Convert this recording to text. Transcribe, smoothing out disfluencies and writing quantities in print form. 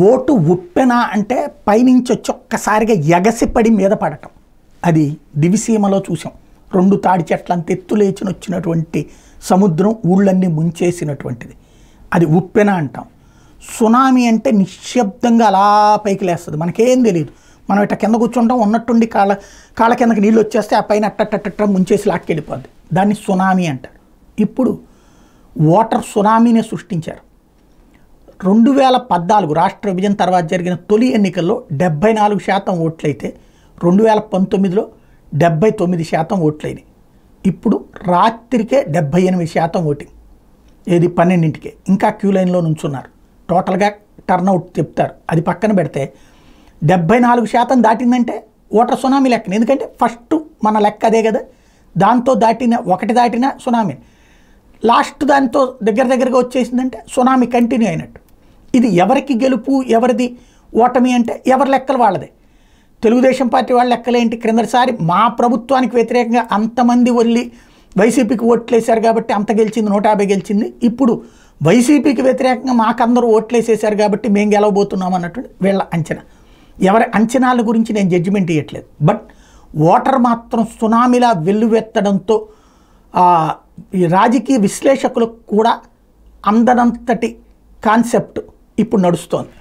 Vote ఉప్పెన అంటే పైనుంచి వచ్చి ఒక్కసారిగా ఎగసిపడి మీద పడటం. అది దివిసీమలో చూసాం. 2 తాడి చెట్లంత ఎత్తు లేచిన వచ్చినటువంటి సముద్రం ఊళ్ళన్నీ ముంచేసినటువంటిది. అది ఉప్పెన అంటాం. సునామీ అంటే నిశ్శబ్దంగా అలా పైకి లేస్తుంది, మనకేం తెలియదు. మనం ఇట్లా కింద కూర్చుంటాం, ఉన్నట్టుండి కాళ్ళ కిందకి నీళ్ళు వచ్చేస్తే ఆ పైన అట్టట్టట్ట ముంచేసి లాక్కెళ్ళిపోద్ది. దాన్ని సునామీ అంటారు. ఇప్పుడు వాటర్ సునామీనే సృష్టించారు. 2014 రాష్ట్ర విభజన తర్వాత జరిగిన తొలి ఎన్నికల్లో 74% ఓట్లయితే 2019లో 79% ఓట్లయినాయి. ఇప్పుడు రాత్రికే 78% ఓటింగ్. ఏది 12ంటికే ఇంకా క్యూ లైన్లో నుంచున్నారు. టోటల్గా టర్నౌట్ చెప్తారు. అది పక్కన పెడితే 74% దాటిందంటే ఓటర్ సునామీ లెక్కన. ఎందుకంటే ఫస్ట్ మన లెక్క అదే కదా. దాంతో ఒకటి దాటిన సునామీ, లాస్ట్ దాంతో దగ్గరగా వచ్చేసిందంటే సునామీ కంటిన్యూ అయినట్టు. ఇది ఎవరికి గెలుపు ఎవరిది ఓటమి అంటే ఎవరి లెక్కలు వాళ్ళదే. తెలుగుదేశం పార్టీ వాళ్ళ లెక్కలేంటి? క్రిందటిసారి మా ప్రభుత్వానికి వ్యతిరేకంగా అంతమంది వెళ్ళి వైసీపీకి ఓట్లేశారు కాబట్టి అంత గెలిచింది, 150 గెలిచింది. ఇప్పుడు వైసీపీకి వ్యతిరేకంగా మాకందరూ ఓట్లేసేశారు కాబట్టి మేము గెలవబోతున్నాం అన్నట్టు వీళ్ళ అంచనా. ఎవరి అంచనాల గురించి నేను జడ్జిమెంట్ ఇవ్వట్లేదు. బట్ ఓటర్ మాత్రం సునామీలా వెల్లువెత్తడంతో ఈ రాజకీయ విశ్లేషకులకు కూడా అందనంతటి కాన్సెప్ట్ ఇప్పుడు నడుస్తోంది.